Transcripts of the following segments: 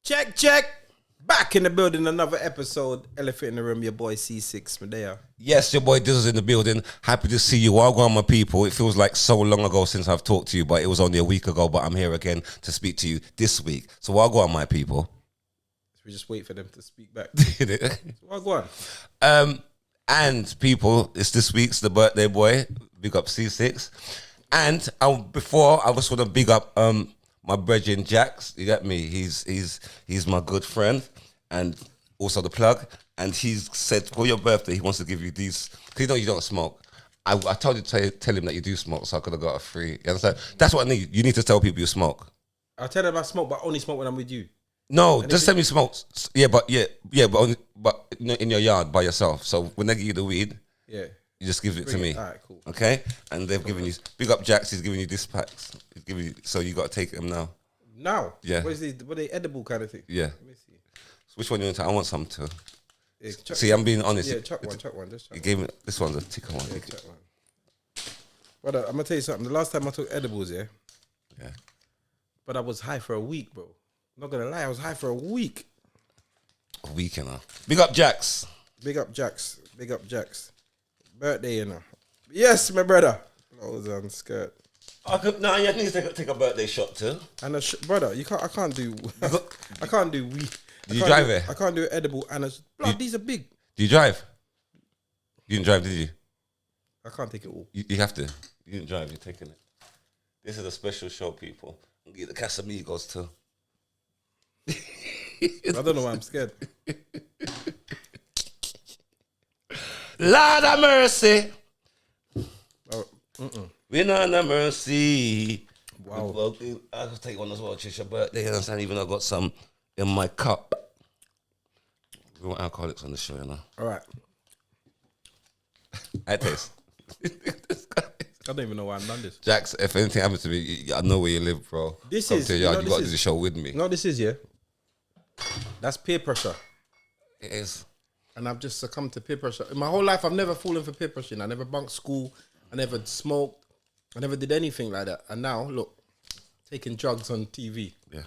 Check. Back in the building, another episode. Elephant in the room, your boy Ceesix, Medea. Yes, your boy Dizzle's in the building. Happy to see you. Well, my people. It feels like so long ago since I've talked to you, but it was only a week ago. But I'm here again to speak to you this week. So well, my people. We just wait for them to speak back. So well, and people, it's this week's the birthday boy. Big up Ceesix. And before I was sort of big up my brethren Jax. You get me? He's my good friend and also the plug. And he's said for your birthday he wants to give you these. Cause you know you don't smoke. I told you to tell him that you do smoke, so I could have got a free. You understand? That's what I need. You need to tell people you smoke. I'll tell them I smoke, but only smoke when I'm with you. No, just tell me smokes. But in your yard by yourself. So when they give you the weed, you just give it to me. All right, cool. Okay, and they've given you big up Jax. He's giving you this packs. He's giving you, so you got to take them now. Now, yeah. What is these? What are they edible kind of thing? Yeah. Let me see. So which one you want to? I want some too. Yeah, see, I'm being honest. Yeah, chuck one. Just chuck you gave me this one's a ticker one. Yeah, chuck one. Brother, I'm gonna tell you something. The last time I took edibles, yeah. But I was high for a week, bro. I'm not gonna lie, I was high for a week. A week, you know. Big up Jax. Big up Jax. Birthday, you know. Yes, my brother. Clothes on skirt. You need to take a birthday shot too. And brother, you can't. I can't do. I can't do weed. Do you drive it? I can't do edible. And these are big. Do you drive? You didn't drive, did you? I can't take it all. You have to. You didn't drive. You're taking it. This is a special show, people. I'll get the Casamigos too. I don't know why I'm scared. Lord of mercy. We not no mercy. Wow. I'll take one as well. It's your birthday. You understand? Even though I got some in my cup. We want alcoholics on the show, you know. All right. I taste. I don't even know why I'm done this. Jax, if anything happens to me, I know where you live, bro. This Come is. to your yard, you got to do the show with me. No, this is, yeah. That's peer pressure. It is. And I've just succumbed to peer pressure. In my whole life, I've never fallen for peer pressure. I never bunked school. I never smoked. I never did anything like that. And now, look, taking drugs on TV. Yeah.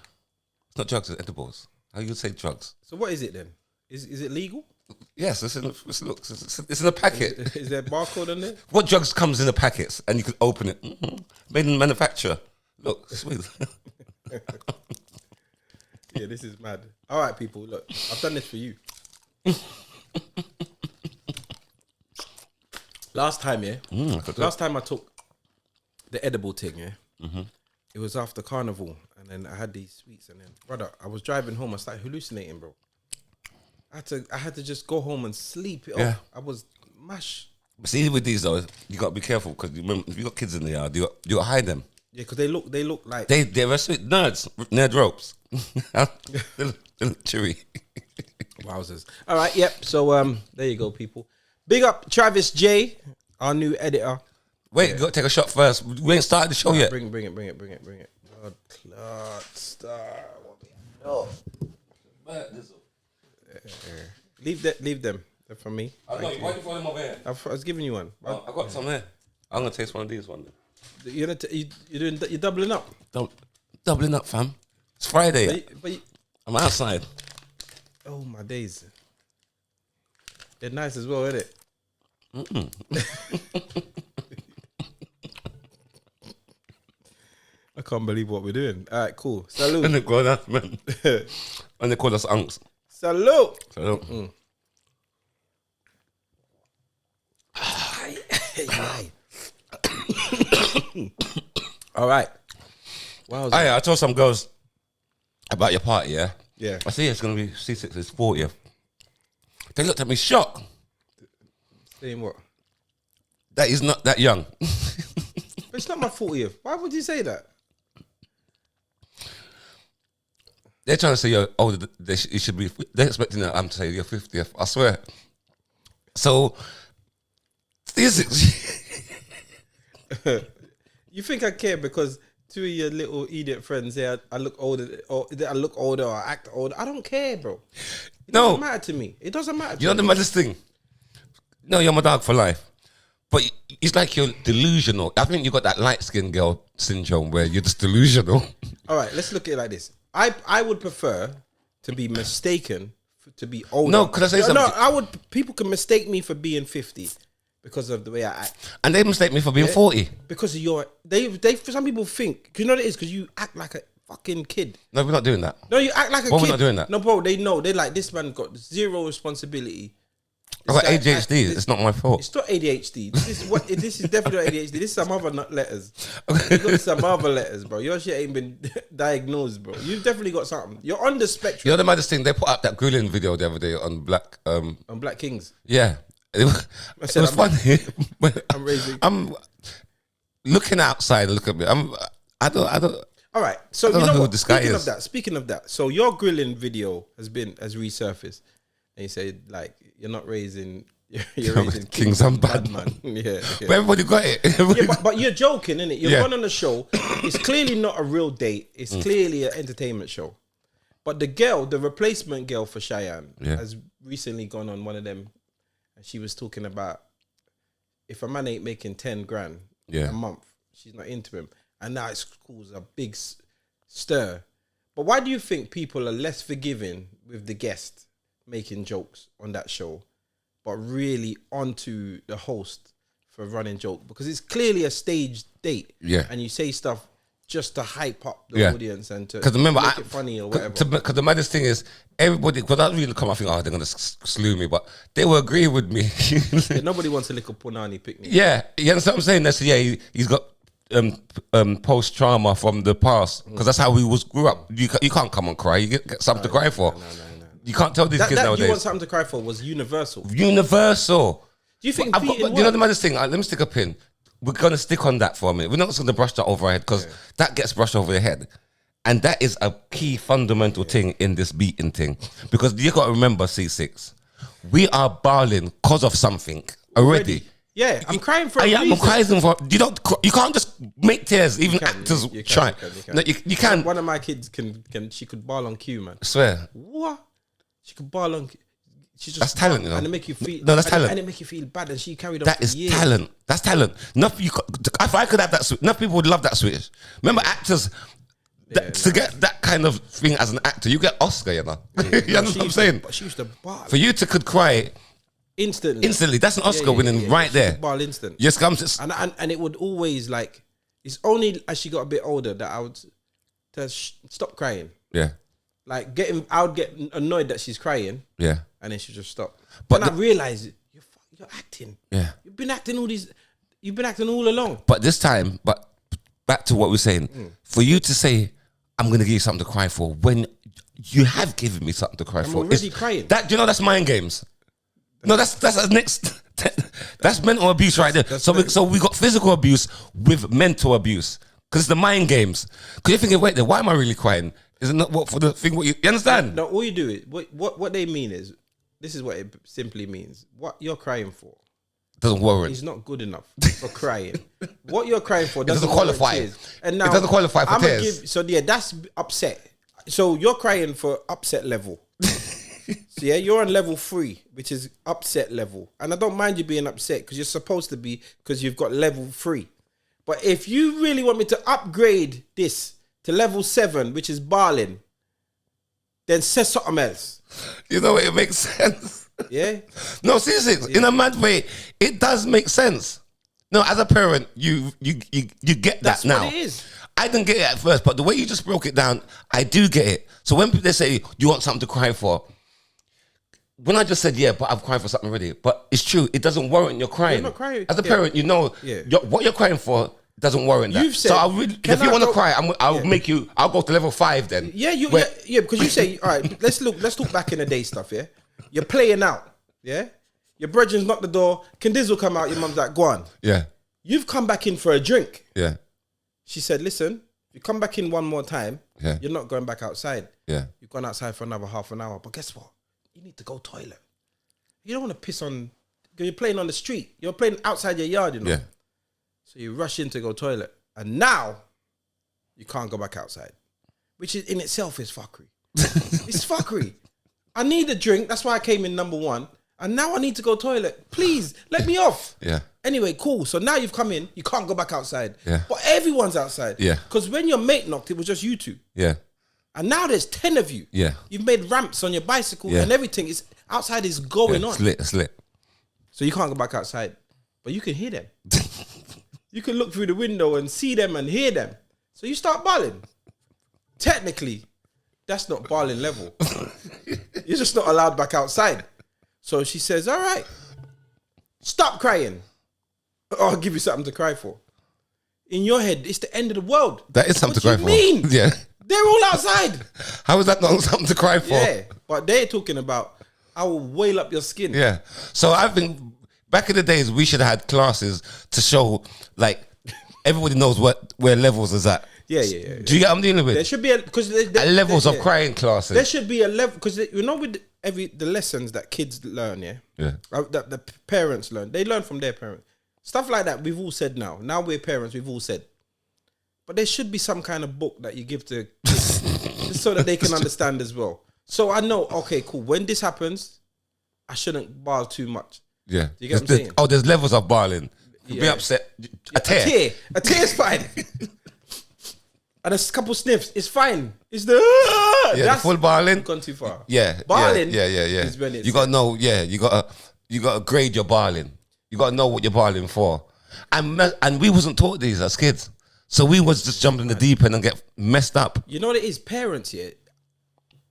It's not drugs, it's edibles. How you say drugs? So what is it then? Is it legal? Yes, it's in a packet. Is there a barcode on it? What drugs comes in the packets and you can open it? Made in manufacturer. Look, sweet. Yeah, this is mad. All right, people, look, I've done this for you. Last time I took the edible thing, it was after carnival, and then I had these sweets, and then, brother, I was driving home, I started hallucinating, bro. I had to just go home and sleep it off. I was mash. But see, with these though, you got to be careful because if you got kids in the yard, you got to hide them. Yeah, because they look like they're sweet nerd ropes. they look chewy. Wowzers. All right, yep. So there you go, people. Big up Travis J, our new editor. Wait, you got to take a shot first. We ain't started the show yet. Bring it. Blood clot star. Oh. Leave them. They're from me. I know. Why do you throw them over here? I was giving you one. I got some here. I'm gonna taste one of these one. You're doubling up. Doubling up, fam. It's Friday. But I'm outside. Oh my days. They're nice as well, isn't it? I can't believe what we're doing. All right, cool. Salute. And they call us, man. And they call us unks. Salute. All right. Wow. I told some girls about your party, yeah? Yeah. I see it's going to be Ceesix's 40th. They looked at me shocked. Saying what? That he's not that young. But it's not my 40th. Why would you say that? They're trying to say you're older. They're expecting that I'm to say you're 50th. I swear. So, Ceesix. You think I care because two of your little idiot friends say I look older, or I act older? I don't care, bro. It doesn't matter to me. It doesn't matter to me. You know the maddest thing? No, you're my dog for life. But it's like you're delusional. I think you got that light-skinned girl syndrome where you're just delusional. All right, let's look at it like this. I would prefer to be mistaken to be older. No, could I say something? No, people can mistake me for being 50 because of the way I act. And they mistake me for being 40. Because of some people think, cause you know what it is? Because you act like a fucking kid. No, we're not doing that. No, you act like a kid. We're not doing that. No, bro, they know. They're like, this man got zero responsibility. I got ADHD. It's not my fault. It's not ADHD. This is definitely not ADHD. This is some other letters. You got some other letters, bro. Your shit ain't been diagnosed, bro. You've definitely got something. You're on the spectrum. You know the maddest thing? They put up that grilling video the other day on Black. On Black Kings. Yeah, it was funny. I'm looking outside and look at me. I don't. All right. So I don't know who what? this guy is. Speaking of that. So your grilling video has resurfaced, and you say like you're not raising. You're raising kings and bad man. Yeah. But everybody got it. But you're joking, innit? You're going on a show. It's clearly not a real date. It's clearly an entertainment show. But the replacement girl for Cheyenne, has recently gone on one of them, and she was talking about if a man ain't making 10 grand a month, she's not into him, and now it's caused a big stir. But why do you think people are less forgiving with the guest making jokes on that show, but really onto the host for running joke? Because it's clearly a staged date, and you say stuff just to hype up the audience and to make it funny or whatever. Because the maddest thing is, everybody, because I really come, I think, oh, they're going to slew me, but they will agree with me. Nobody wants a little punani picnic. Yeah, you understand what I'm saying? They say, he's got post trauma from the past, because that's how we grew up. You can't come and cry. You get something to cry for. No. You can't tell these kids nowadays. You want something to cry for was universal. Do you think? You know the maddest thing? Let me stick a pin. We're going to stick on that for a minute. We're not just going to brush that over our head, because that gets brushed over your head. And that is a key fundamental thing in this beating thing. Because you got to remember, C6, we are bawling because of something already. Yeah, I'm crying for a reason. I'm crying for, you can't just make tears, even actors try. You can. One of my kids she could bawl on cue, man. I swear. What? She could bawl on cue. That's talent, you know. And it make you feel. No, that's talent. And it make you feel bad. And she carried on. That is years. talent. That's talent. If I could have that switch, enough people would love that switch. Remember, actors to get that kind of thing as an actor, you get Oscar. You know, you know what I'm saying? But she used to bawl. For you to could cry instantly. That's an Oscar winning right there. Bawl instant. Yes, and it would always like. It's only as she got a bit older that I would stop crying. Yeah. Like I would get annoyed that she's crying. Yeah. And then she just stop. But I realized you're acting. Yeah. You've been acting all along. But this time, back to what we're saying, for you to say, I'm going to give you something to cry for, when you have given me something to cry for. I'm already crying. That's mind games. No, that's a next. That's mental abuse right there. So we got physical abuse with mental abuse, because it's the mind games. Because you're thinking, wait, why am I really crying? Isn't that what for the thing? What you understand? No, all you do is what they mean is, this is what it simply means. What you're crying for doesn't warrant. He's not good enough for crying. What you're crying for doesn't qualify. And now it doesn't qualify for tears. That's upset. So you're crying for upset level. So you're on level 3, which is upset level. And I don't mind you being upset, because you're supposed to be, because you've got level 3. But if you really want me to upgrade this to level 7, which is bawling, then say something else. You know, it makes sense. Yeah. No, seriously, in a mad way, it does make sense. No, as a parent, you get that now. That's what it is. I didn't get it at first, but the way you just broke it down, I do get it. So when people say, you want something to cry for, when I just said, yeah, but I've cried for something already, but it's true, it doesn't warrant your crying. You're not crying. As a parent, you know, what you're crying for doesn't warrant that. You've said, so if you want to cry, I'll make you. I'll go to level 5 then. Yeah, because you say, all right, let's talk back in the day stuff. Yeah, you're playing out. Yeah, your brethren's knocked the door. Can Dizzle come out? Your mum's like, go on. Yeah, you've come back in for a drink. Yeah, she said, listen, if you come back in one more time, you're not going back outside. Yeah, you've gone outside for another half an hour. But guess what? You need to go toilet. You don't want to piss on. You're playing on the street. You're playing outside your yard. You know. Yeah. So you rush in to go toilet, and now you can't go back outside, which is in itself is fuckery. It's fuckery. I need a drink. That's why I came in number 1, and now I need to go toilet. Please let me off. Yeah. Anyway, cool. So now you've come in. You can't go back outside. Yeah. But everyone's outside. Yeah. Because when your mate knocked, it was just you two. Yeah. And now there's 10 of you. Yeah. You've made ramps on your bicycle Yeah. and everything. Is outside is going on. It's lit. So you can't go back outside, but you can hear them. You can look through the window and see them and hear them. So you start balling. Technically, that's not balling level. You're just not allowed back outside. So she says, all right, stop crying. I'll give you something to cry for. In your head, it's the end of the world. That is something to cry for. What do you mean? Yeah. They're all outside. How is that not something to cry for? Yeah, but they're talking about, I will wail up your skin. Yeah. So I think back in the days, we should have had classes to show, like, everybody knows where levels is at. Yeah. Do you get what I'm dealing with? There should be because levels of crying classes. There should be a level because you know with the lessons that kids learn, yeah, that the parents learn. They learn from their parents. Stuff like that we've all said now. Now we're parents, we've all said. But there should be some kind of book that you give to kids just so that they can understand as well. So I know, okay, cool. When this happens, I shouldn't bawl too much. Yeah. Do you get what I'm saying? Oh, there's levels of barling. Yeah. Be upset. A tear. A tear is fine. And a couple sniffs, it's fine. It's the the full barling. Gone too far. Yeah. Barling. Yeah. Is when it's You gotta know. Yeah. You gotta grade your barling. You gotta know what you're barling for. And we wasn't taught these as kids, so we was just jumping in the deep end and get messed up. You know what it is? Parents, yeah,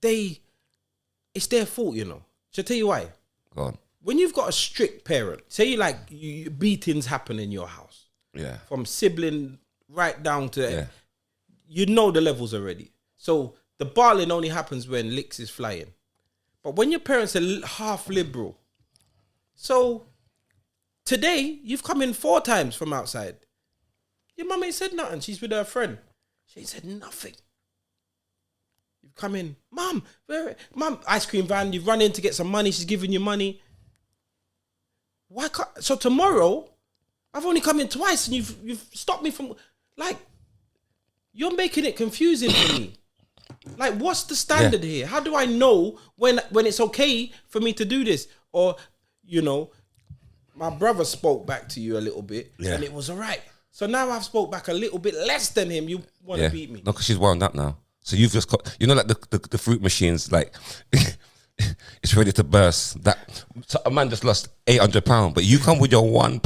it's their fault. You know. Shall I tell you why? Go on. When you've got a strict parent, say you beatings happen in your house. Yeah. From sibling right down to, Yeah. you know the levels already. So the barling only happens when licks is flying. But when your parents are half liberal, so today you've come in 4 times from outside. Your mum ain't said nothing. She's with her friend. She ain't said nothing. You've come in, Mum, ice cream van. You've run in to get some money. She's giving you money. Why can't? So tomorrow, I've only come in twice, and you've stopped me from, like, you're making it confusing for me. Like, what's the standard here? How do I know when it's okay for me to do this? Or, you know, my brother spoke back to you a little bit, and it was all right. So now I've spoke back a little bit less than him. You want to beat me? No, because she's wound up now. So you've just got, you know, like the fruit machines, like it's ready to burst. So a man just lost £800, but you come with your £1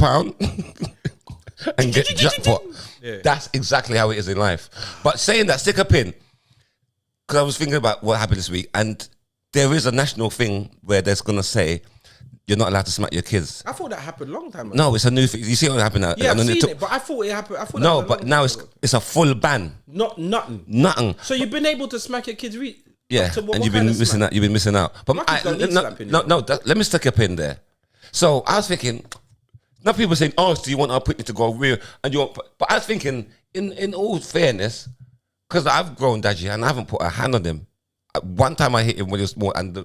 and get jackpot. Yeah. That's exactly how it is in life. But saying that, stick a pin, because I was thinking about what happened this week, and there is a national thing where there's gonna say you're not allowed to smack your kids. I thought that happened a long time ago. No, it's a new thing. You see what happened now? Yeah, I've seen it, but I thought it happened. No, but now it's a full ban. Nothing. So you've been able to smack your kids? Yeah, and you've been missing out. You've been missing out. But let me stick a pin there. So I was thinking, now people saying, "Oh, do you want our Whitney to go real?" And you want, but I was thinking, in all fairness, because I've grown Daji and I haven't put a hand on him. One time I hit him when he was small, and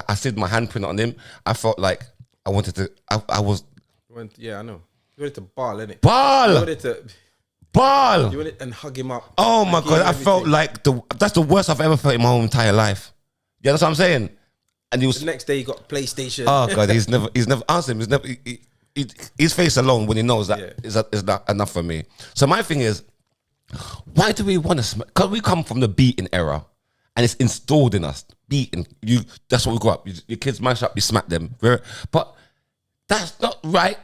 I said my handprint on him. I felt like I wanted to. I was. Yeah, I know. You wanted to ball, innit? Ball. You wanted to. Ball. You wanted and hug him up. Oh my God! I felt like that's the worst I've ever felt in my whole entire life. Yeah, that's what I'm saying. And he was the next day. He got PlayStation. Oh God! He's never answered him. He's never. His face alone when he knows that is not enough for me. So my thing is, why do we want to? Because we come from the beating era. And it's installed in us, beating you. That's what we grew up. Your kids mash up, you smack them. But that's not right.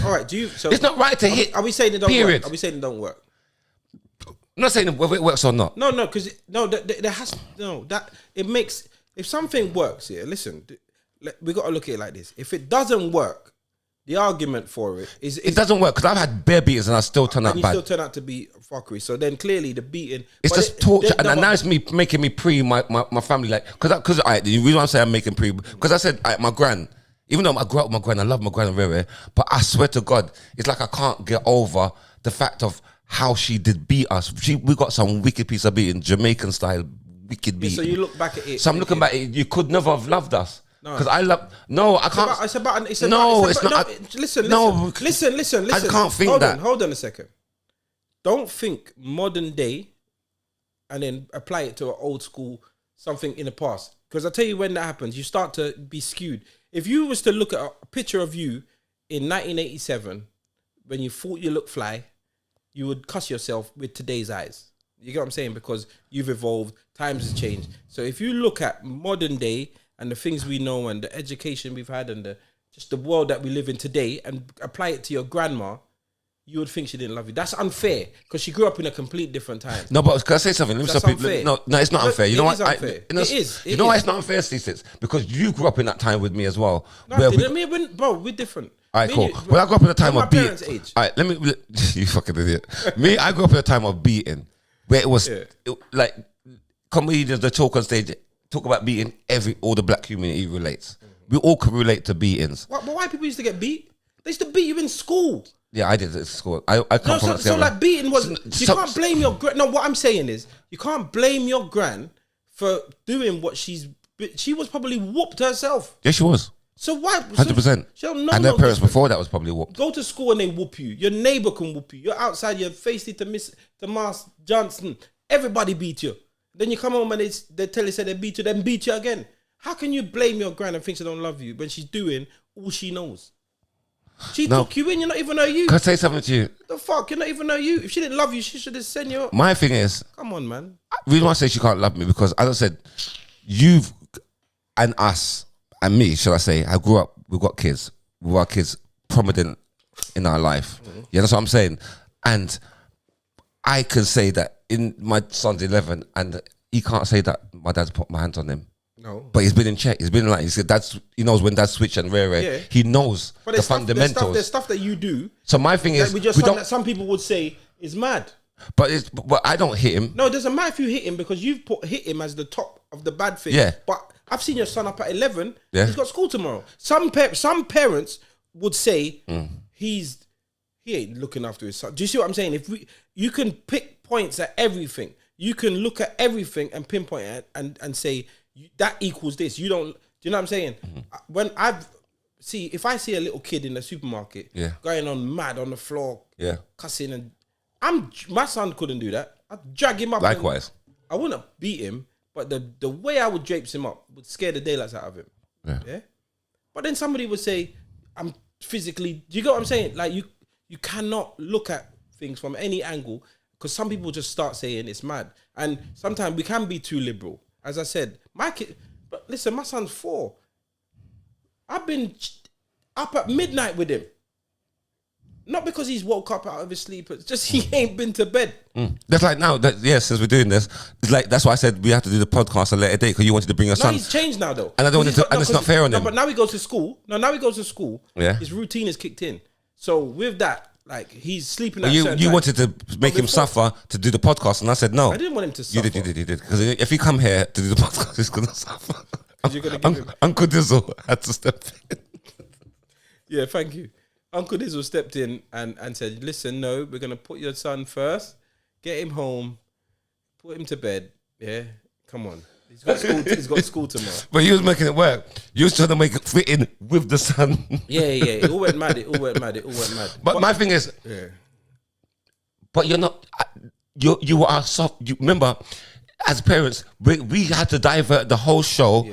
All right, do you? So it's not right to hit. Are we saying it don't work? Are we saying it don't work? I'm not saying whether it works or not. No, because there has that it makes if something works here. Listen, we got to look at it like this. If it doesn't work, the argument for it is it doesn't work because I've had bare beatings and I still turn out bad. Still turn out to be fuckery. So then clearly the beating. It's just torture, and now it's me making me pre my family, like because the reason why I'm saying I'm making pre because I said my gran, even though I grew up with my gran, I love my gran very, but I swear to God, it's like I can't get over the fact of how she did beat us. We got some wicked piece of beating, Jamaican style, wicked beating. So you look back at it. So I'm looking back at it. You could never have loved us. Because I love I can't. It's not. Listen. I can't think that. Hold on a second. Don't think modern day, and then apply it to an old school something in the past. Because I tell you, when that happens, you start to be skewed. If you was to look at a picture of you in 1987, when you thought you looked fly, you would cuss yourself with today's eyes. You get what I'm saying? Because you've evolved, times have changed. So if you look at modern day and the things we know and the education we've had and just the world that we live in today and apply it to your grandma, you would think she didn't love you. That's unfair because she grew up in a complete different time. No, but can I say something? Let me That's stop you. unfair. No, it's not unfair. You know what? It is. You know why it's not unfair, Ceesix? Because you grew up in that time with me as well. No, bro, we're different. All right, cool. Well, I grew up in a time of beating. Parents' age. All right, you fucking idiot. I grew up in a time of beating where it was like comedians that talk on stage talk about beating. All the black community relates. We all can relate to beatings. But why people used to get beat? They used to beat you in school. Yeah, I did at school. I come from that. So like beating was. You can't blame your gran. No, what I'm saying is you can't blame your gran for doing what she was probably whooped herself. Yeah, she was. So why? 100%. And their parents before that was probably whooped. Go to school and they whoop you. Your neighbor can whoop you. You're outside. You're facety to Mars Johnson. Everybody beat you. Then you come home and they tell you they beat you. Then beat you again. How can you blame your gran and think she don't love you when she's doing all she knows? She took you in. You're not even her you. Can I say something to you? The fuck? You're not even her you. If she didn't love you, she should have sent you up. My thing is, come on, man. The reason why I say she can't love me because, as I said, you've and us and me, shall I say, I grew up. We've got kids. We've got kids prominent in our life. Mm-hmm. Yeah, that's what I'm saying. And I can say that in my son's 11, and he can't say that my dad's put my hands on him. No, but he's been in check. He's been like he knows when dad's switch and rare. Yeah. He knows the fundamentals. There's stuff that you do. So my thing is, that some people would say is mad. But I don't hit him. No, it doesn't matter if you hit him because you've hit him as the top of the bad thing. Yeah. But I've seen your son up at 11. Yeah. He's got school tomorrow. Some parents would say he ain't looking after his son. Do you see what I'm saying? You can pick points at everything. You can look at everything and pinpoint it and say that equals this. You don't. Do you know what I'm saying? Mm-hmm. When if I see a little kid in the supermarket going on mad on the floor, cussing and my son couldn't do that. I'd drag him up. Likewise, I wouldn't beat him, but the way I would drapes him up would scare the daylights out of him. Yeah. But then somebody would say, "I'm physically." Do you get what I'm saying? Like you cannot look at things from any angle because some people just start saying it's mad, and sometimes we can be too liberal. As I said, my kid. But listen, my son's 4. I've been up at midnight with him. Not because he's woke up out of his sleep, it's just he ain't been to bed. That's like now, since we're doing this, it's like that's why I said we have to do the podcast a later date because you wanted to bring your son. No, he's changed now though. And I don't want to, and it's not fair on him. But now he goes to school. Now he goes to school. Yeah. His routine is kicked in. So with that, like he's sleeping at you wanted to make him suffer to do the podcast, and I said no. I didn't want him to suffer. You did. Because if you come here to do the podcast, he's gonna suffer. Uncle Dizzle had to step in. Yeah, thank you. Uncle Dizzle stepped in and said, listen, no, we're going to put your son first, get him home, put him to bed. Yeah, come on. He's got school tomorrow. But you was making it work. You was trying to make it fit in with the son. Yeah. It all went mad. But my thing is, but you're not, you are soft. You remember, as parents, we had to divert the whole show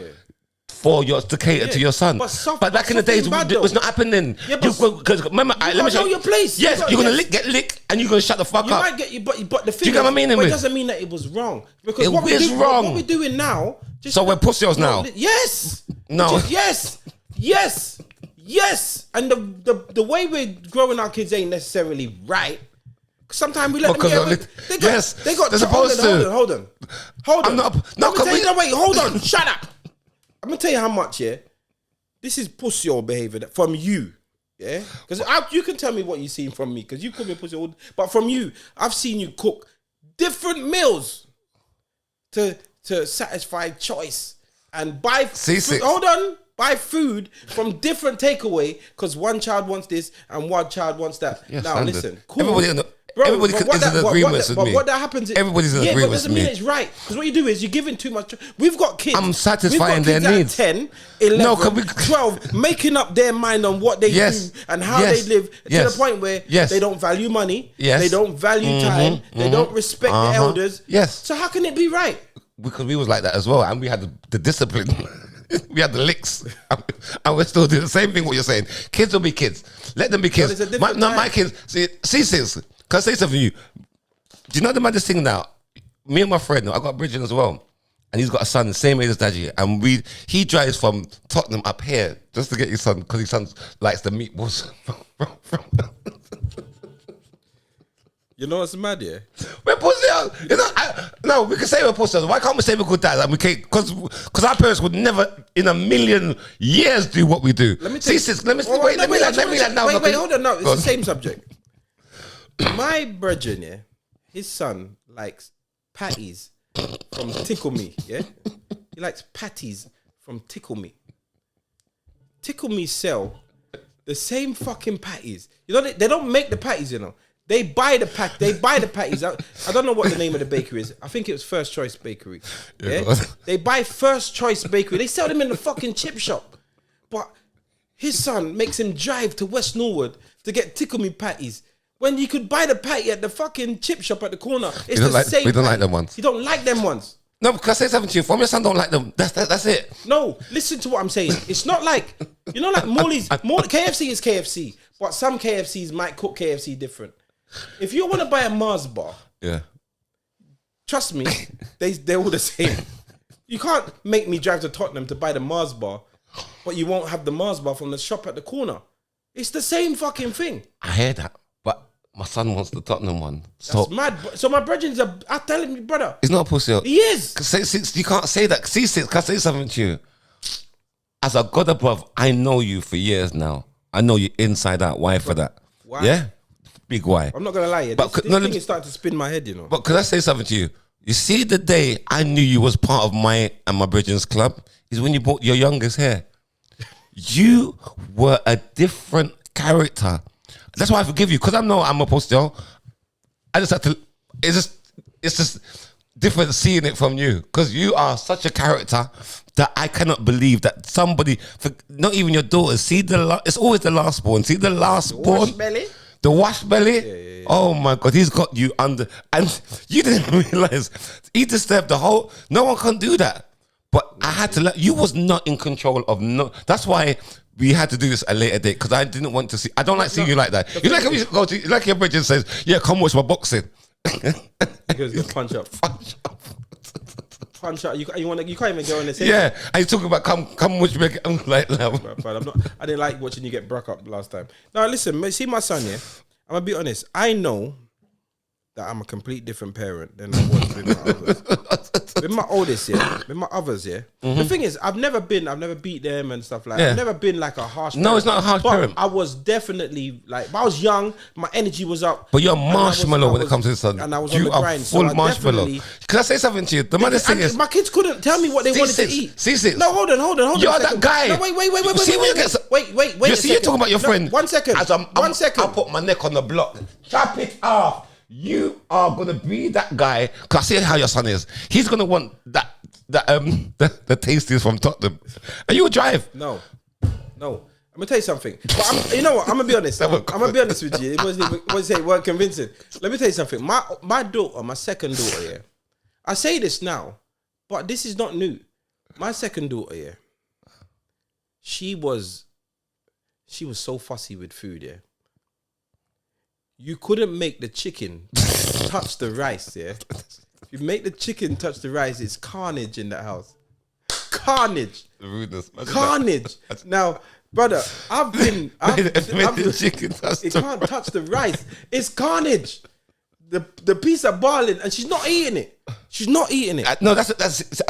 to cater to your son. But back in the days, it was not happening. Yeah, because remember, let me show you your place. Yes, you're gonna get licked, and you're gonna shut the fuck up. Might get, but the thing do you get what I mean? It doesn't mean that it was wrong. Because it is wrong. What we're doing now. So we're pussies now. Yes. No. Yes. And the way we're growing our kids ain't necessarily right. Sometimes we let them get they got. They're supposed to. Hold on. I'm not. Wait. Hold on. Shut up. I'm gonna tell you how much, this is pussy or behavior from you, because you can tell me what you've seen from me, because you call me pussy, but from you, I've seen you cook different meals to satisfy choice and buy food, buy food from different takeaway because one child wants this and one child wants that. Yeah, now standard. Listen, cool. Everybody is in agreement with me. But what that happens is... Everybody's in agreement with me. But doesn't mean it's right. Because what you do is you're giving too much... We've got kids... I'm satisfying their needs. 10, 11, 12, making up their mind on what they do and how they live to the point where they don't value money, they don't value time, they don't respect the elders. Yes. So how can it be right? Because we was like that as well, and we had the discipline. We had the licks, and we're still doing the same thing. What you're saying, kids will be kids. Let them be kids. My kids. See, Ceesix, can I say something to you? Do you know the maddest thing now? me and my friend, I got Bridget as well. And he's got a son the same age as Daddy. And he drives from Tottenham up here just to get his son, because his son likes the meatballs. You know what's mad, yeah? We're pussy. You know, no, we can say we're pussy. Why can't we say we're good dads? And we can't, because our parents would never in a million years do what we do. Let me tell you. Wait, hold on. No, it's the same subject. My brethren, yeah, his son likes patties from Tickle Me, yeah? He likes patties from Tickle Me. Tickle Me sell the same fucking patties. You know, they don't make the patties, you know. They buy the patties. I don't know what the name of the bakery is. I think it was First Choice Bakery. Yeah? They buy First Choice Bakery. They sell them in the fucking chip shop. But his son makes him drive to West Norwood to get Tickle Me patties. When you could buy the patty at the fucking chip shop at the corner. It's the same. We don't like them ones. You don't like them ones. No, because I say something to you. From your son don't like them. That's it. No, listen to what I'm saying. It's not like, you know, like KFC is KFC. But some KFCs might cook KFC different. If you want to buy a Mars bar, yeah, trust me, they're all the same. You can't make me drive to Tottenham to buy the Mars bar, but you won't have the Mars bar from the shop at the corner. It's the same fucking thing. I hear that, but my son wants the Tottenham one. So that's mad. So my brethren's I'm telling you, brother. He's not a pussy. He is. You can't say that. Ceesix, can I say something to you? As a God above, I know you for years now. I know you inside out. Why for that? Why? Yeah? Big why. I'm not going to lie. This thing is starting to spin my head, you know. But could I say something to you? You see, the day I knew you was part of my and my brethren's club is when you bought your youngest hair. You were a different character. That's why I forgive you, because I'm a poster. I just had to. It's just different seeing it from you, because you are such a character that I cannot believe that somebody, not even your daughters, it's always the last born. See the last born. Wash belly. The wash belly? Yeah. Oh my God, he's got you under. And you didn't realize he disturbed the whole. No one can do that. But I had to you was not in control of That's why we had to do this at a later date, because I didn't want to see. I don't like seeing you like that. You like your Bridget says, yeah, come watch my boxing. Because you punch up. Punch out. You can't even go on the same. Yeah, and he's talking about come watch me. I'm like, no. I didn't like watching you get broke up last time. Now listen, see my son. Yeah, I'm gonna be honest. I know that I'm a complete different parent than I was with my others. With my oldest, yeah. With my others, yeah. Mm-hmm. The thing is, I've never beat them and stuff like that. I've never been like a harsh parent. No, it's not a harsh parent. I was definitely like, I was young, my energy was up. But you're marshmallow when it comes to this son. And I was on the grind. Full marshmallow. Can I say something to you? The maddest thing is, my kids couldn't tell me what they wanted to eat. Ceesix. No, hold on. You're that guy. No, wait. You see, you're talking about your friend. 1 second. One second. I'll put my neck on the block. Chop it off. You are gonna be that guy, because I see how your son is. He's gonna want the tasties from Tottenham, and you will drive. No. I'm gonna tell you something. But you know what? I'm gonna be honest. I'm gonna be honest with you. It weren't convincing. Let me tell you something. My daughter, my second daughter, yeah. I say this now, but this is not new. My second daughter, yeah. She was so fussy with food, yeah. You couldn't make the chicken touch the rice, yeah? If you make the chicken touch the rice, it's carnage in that house. Carnage. The rudeness. Carnage. Now, brother, the chicken touch it can't touch the rice. It's carnage. The piece of barley, and she's not eating it. She's not eating it. No, that's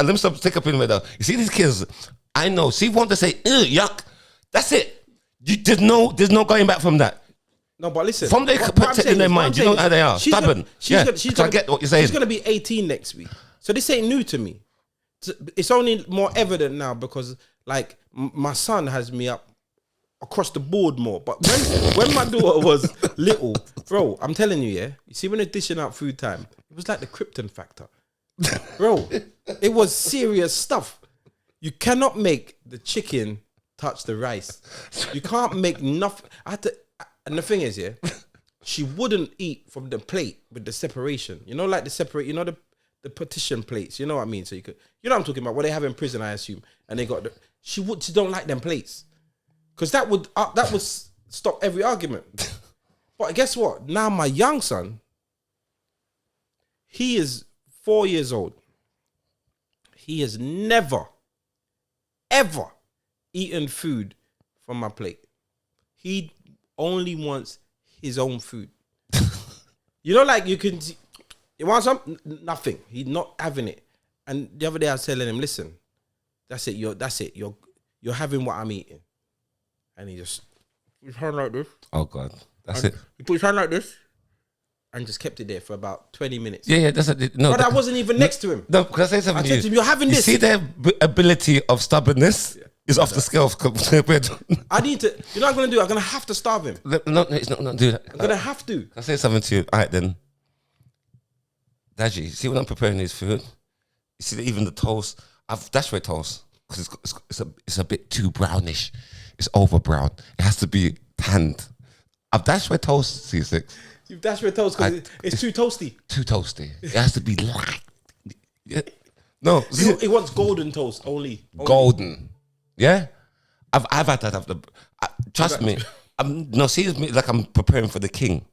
let me stop, take up in the middle. You see these kids, I know. See, want to say, yuck. That's it. There's no going back from that. No, but listen. From they put it in their mind, you know how they are. Stubborn. I get what you're saying. She's going to be 18 next week. So this ain't new to me. It's only more evident now because, like, my son has me up across the board more. But when my daughter was little, bro, I'm telling you, yeah. You see, when they're dishing out food time, it was like the Krypton factor. Bro, it was serious stuff. You cannot make the chicken touch the rice. You can't make nothing. And the thing is, yeah, she wouldn't eat from the plate with the separation. You know, like the partition plates. You know what I mean? So you know what I'm talking about? What they have in prison, I assume. And they got she don't like them plates, because that would stop every argument. But guess what? Now my young son, he is 4 years old. He has never, ever eaten food from my plate. He only wants his own food. You know, like you want something? Nothing. He's not having it. And the other day I was telling him, listen, that's it. You're having what I'm eating. And he just put his hand like this. Oh God, that's it. He put his hand like this and just kept it there for about 20 minutes. Yeah, that's it. No, but I wasn't even next to him. No, because I say something I said to him, you're having this. You see their ability of stubbornness is off the scale. I need to. You know what I'm going to do? I'm going to have to starve him. No, it's not do that. I'm going to have to. Can I say something to you? All right, then. Daji, see when I'm preparing his food? You see that even the toast, I've dashed away toast because it's a bit too brownish. It's over brown. It has to be tanned. I've dashed away toast, Ceesix. You've dashed away toast because it's too toasty. Too toasty. It has to be light. Yeah. No, he wants golden toast only. Golden. Yeah, I've had that. Trust me. See me like I'm preparing for the king.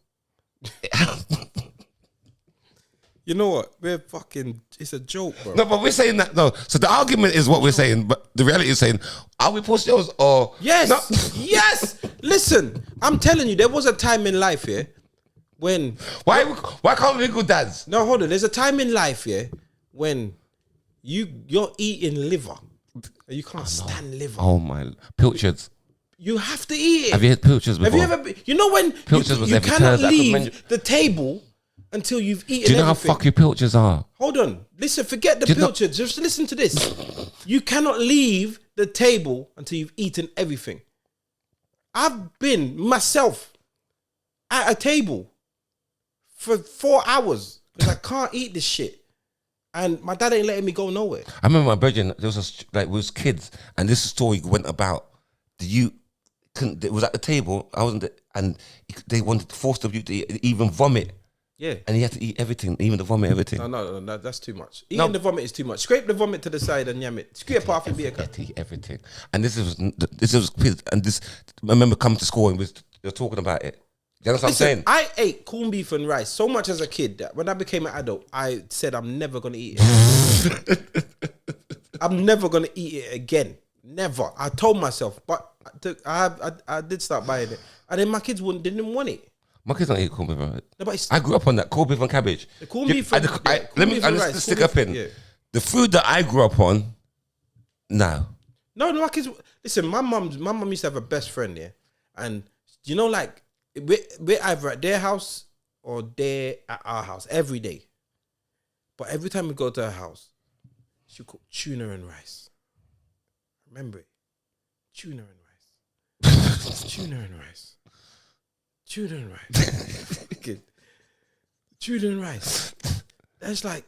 You know what? We're fucking. It's a joke, bro. No, but we're saying that. No, so the argument is what we're saying, but the reality is saying, are we pussies or yes, no? yes. Listen, I'm telling you, there was a time in life here when why can't we be good dads? No, hold on. There's a time in life here when you're eating liver. You can't stand liver. Oh my, pilchards. You have to eat it. Have you had pilchards before? Have you ever? You know when you cannot leave the table until you've eaten. Do you know everything. how fucky pilchards are? Hold on, listen. Forget the pilchards. Just listen to this. You cannot leave the table until you've eaten everything. I've been myself at a table for 4 hours because I can't eat this shit. And my dad ain't letting me go nowhere. I remember my brethren, there was we was kids, and this story went about. It was at the table, I wasn't there, and they wanted to force you to even vomit. Yeah. And you had to eat everything, even the vomit, everything. No, that's too much. Eating the vomit is too much. Scrape the vomit to the side and yam it. Scrape half and be a cut. Eat everything. And this was kids, and this, I remember coming to school and they were talking about it. You know what I'm saying? I ate corned beef and rice so much as a kid that when I became an adult, I said I'm never going to eat it. I'm never going to eat it again. Never. I told myself, but I did start buying it. And then my kids didn't want it. My kids don't eat corned beef and rice. No, but I grew up on that, corned beef and cabbage. The corned beef and let's stick up in. Yeah. The food that I grew up on, no. No, my kids, listen, my mum used to have a best friend, yeah? And, you know, like, we're either at their house or they're at our house every day. But every time we go to her house, she'll cook tuna and rice. Remember it? Tuna and rice. Tuna and rice. Tuna and rice. Tuna and rice. That's like,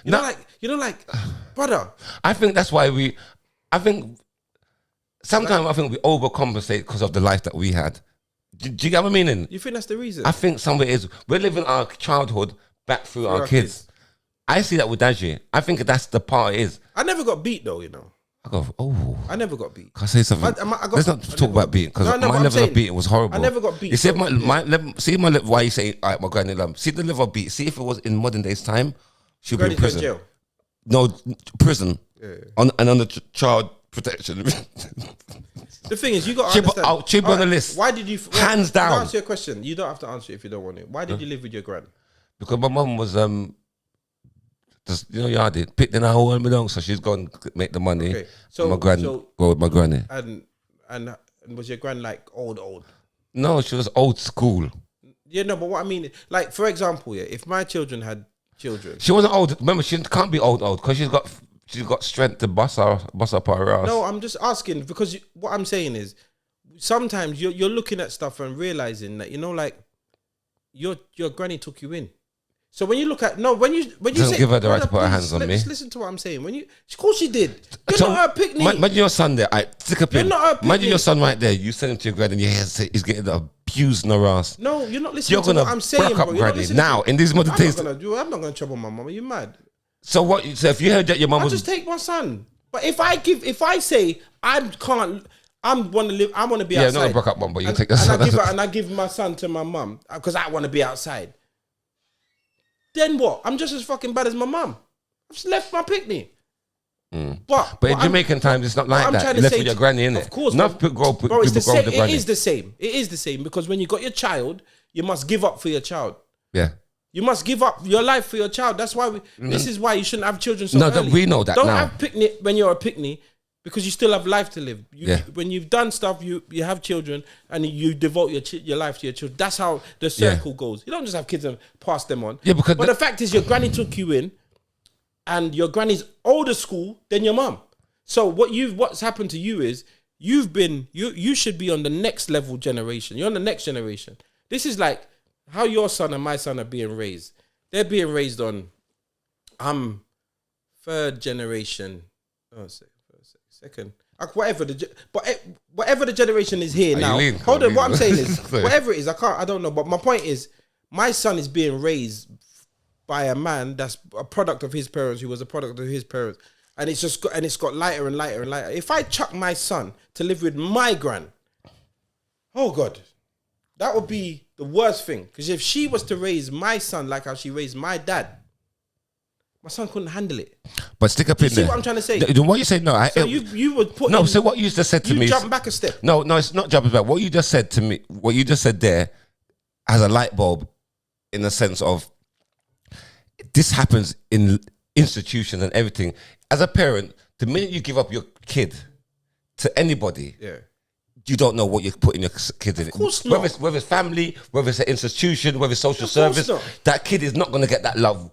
you know, like, brother. I think that's why sometimes I think we overcompensate because of the life that we had. Do you get what I mean? You think that's the reason? I think some of it is we're living our childhood back through our kids. I see that with Daji. I think that's the part it is. I never got beat though, you know. I never got beat. Can I say something? Let's not talk about beating because my level of beating was horrible. I never got beat. You see my level. See my level. Why you say, all right, my granny love. See the level of beat. See if it was in modern days time, she'll be in prison. Jail. No, prison. Yeah. On the child protection. The thing is, you got to understand. Chib on the list. Why did you? Hands down. I'll answer your question. You don't have to answer it if you don't want it. Why did you live with your gran? Because my mum was just, you know, you did picked in her whole along, so she's gone make the money. Okay. So my gran go with my granny. And was your gran like old? No, she was old school. Yeah, no, but what I mean, like for example, yeah, if my children had children, she wasn't old. Remember, she can't be old because she's got strength to bust up her ass. No, I'm just asking because what I'm saying is sometimes you're looking at stuff and realizing that, you know, like your granny took you in. So when you look at when you say, give her the right to put her hands on me. Just listen to what I'm saying. Of course she did. You're not her pick me. Imagine your son there. Stick a pin. You're not her pick me. Imagine your son right there. You send him to your granny and you hear he's getting abused in her ass. No, you're not listening to what I'm saying, bro. Granny. Now in these modern days, I'm not gonna trouble my mum. Are you mad? So what? So if you heard that your mum was, just take my son. But if I say I want to live, I want to be outside. Yeah, not a broke up mum, but you take the son. And I give my son to my mum because I want to be outside. then what? I'm just as fucking bad as my mum. I've just left my picnic. But in Jamaican times, it's not like that. You left with your granny, innit? Of course. Enough people grow Bro, it's the grow with same. the granny. It is the same. It is the same because when you got your child, you must give up for your child. Yeah. You must give up your life for your child. That's why this is why you shouldn't have children so early. We know that Don't now. have picnic when you're a picnic because you still have life to live. When you've done stuff, you have children and you devote your life to your children. That's how the circle goes. You don't just have kids and pass them on. Yeah, because but the fact is your granny took you in and your granny's older school than your mum. So what's happened to you is you should be on the next level generation. You're on the next generation. This is like how your son and my son are being raised. They're being raised on, I'm third generation. Oh, second. Whatever the generation is here now. Hold on, what I'm saying is, whatever it is, I don't know. But my point is, my son is being raised by a man that's a product of his parents, who was a product of his parents. And it's got lighter and lighter and lighter. If I chuck my son to live with my gran, oh God, that would be the worst thing. Because if she was to raise my son like how she raised my dad, my son couldn't handle it. But stick up in there. See what I'm trying to say? What you say? No, so you would put. No, so what you just said to me. You jump back a step. No, it's not jumping back. What you just said to me, what you just said there, has a light bulb, in the sense of this happens in institutions and everything. As a parent, the minute you give up your kid to anybody, you don't know what you're putting your kid in. Of course not. Whether it's family, whether it's an institution, whether it's social service, that kid is not going to get that love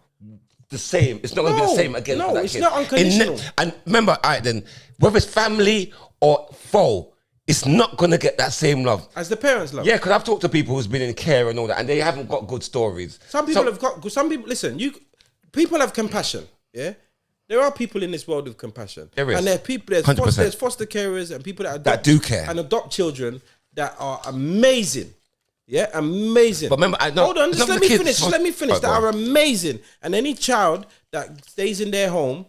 the same. It's not going to be the same again. No, for that it's kid. not unconditional. And remember, all right, then, whether it's family or foe, it's not going to get that same love. As the parents love. Yeah, because I've talked to people who's been in care and all that, and they haven't got good stories. Some people listen, people have compassion, yeah? There are people in this world with compassion. There is. And there's foster carers and people that do care and adopt children that are amazing. Yeah, amazing. But remember, hold on, just let me finish. Let me finish. That are amazing. And any child that stays in their home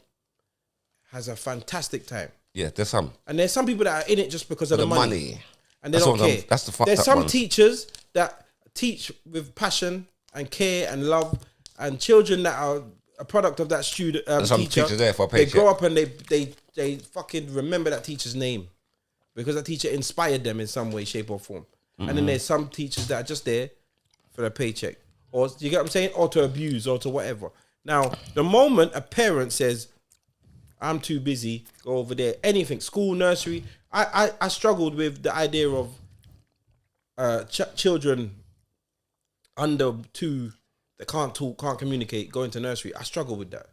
has a fantastic time. Yeah, there's some. And there's some people that are in it just because of the money. And they don't care. That's the fuck. There's some teachers that teach with passion and care and love, and children that are a product of that student some teacher. Teachers there for a paycheck. They grow up and they fucking remember that teacher's name because that teacher inspired them in some way, shape, or form. Mm-hmm. And then there's some teachers that are just there for a paycheck, or you get what I'm saying, or to abuse, or to whatever. Now, the moment a parent says, "I'm too busy, go over there," anything, school, nursery. I struggled with the idea of children under 2 that can't talk, can't communicate, going to nursery. I struggle with that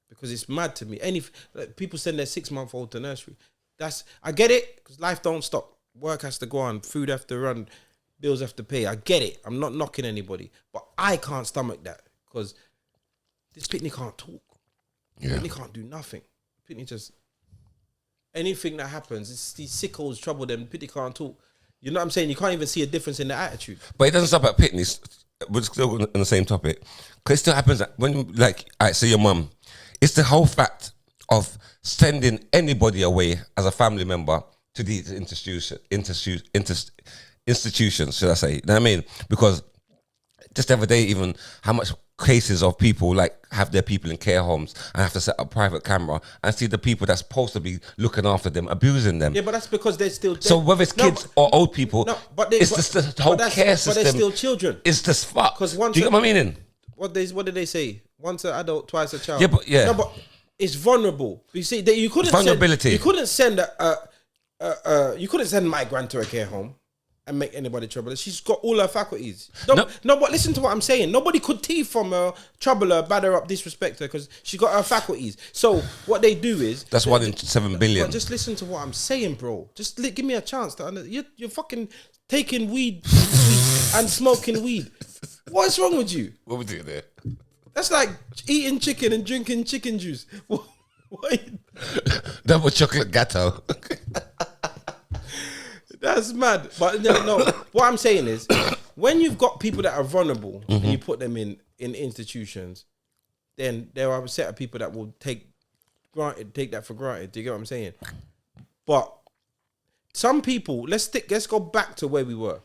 because it's mad to me. People send their 6-month-old to nursery. I get it, because life don't stop. Work has to go on, food have to run, bills have to pay. I get it. I'm not knocking anybody, but I can't stomach that because this picnic can't talk. Picnic can't do nothing. Picnic just, anything that happens, these sickos trouble them. Picnic can't talk. You know what I'm saying? You can't even see a difference in their attitude. But it doesn't stop at picnics. We're still on the same topic, because it still happens when, like, I say your mum. It's the whole fact of sending anybody away as a family member to these institutions, should I say? You know what I mean? Because just the other day, even how much cases of people like have their people in care homes and have to set up private camera and see the people that's supposed to be looking after them abusing them. Yeah, but that's because they're still. So whether it's kids or old people, it's just the whole care system. But they're still children. It's just fuck. Do you get my meaning? What did they say? Once an adult, twice a child. Yeah. No, but it's vulnerable. You see, that you couldn't vulnerability. You couldn't send you couldn't send my gran to a care home and make anybody trouble her. She's got all her faculties. No, but listen to what I'm saying. Nobody could thief from her, trouble her, batter her up, disrespect her, because she got her faculties. So what they do is... That's 1 in 7 billion. But just listen to what I'm saying, bro. Just give me a chance. You're fucking taking weed and smoking weed. What's wrong with you? What would you do there? That's like eating chicken and drinking chicken juice. What? Double chocolate gatto. That's mad. But no, what I'm saying is, when you've got people that are vulnerable and you put them in institutions, then there are a set of people that will take that for granted. Do you get what I'm saying? But some people, let's go back to where we were.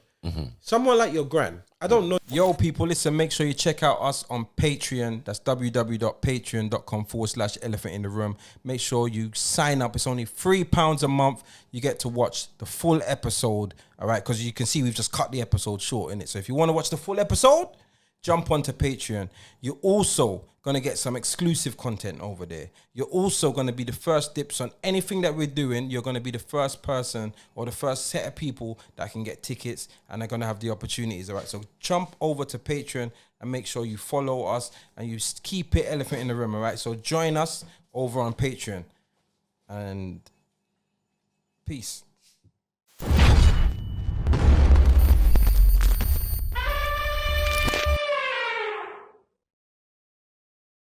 Someone like your gran, I don't know. Yo, people, listen, make sure you check out us on Patreon. That's www.patreon.com/elephant in the room. Make sure you sign up. It's only £3 a month. You get to watch the full episode, all right? Because you can see we've just cut the episode short, innit? So if you want to watch the full episode, jump onto Patreon. You're also going to get some exclusive content over there. You're also going to be the first dips on anything that we're doing. You're going to be the first person or the first set of people that can get tickets and are going to have the opportunities, all right? So jump over to Patreon and make sure you follow us and you keep it elephant in the room, all right? So join us over on Patreon. And peace.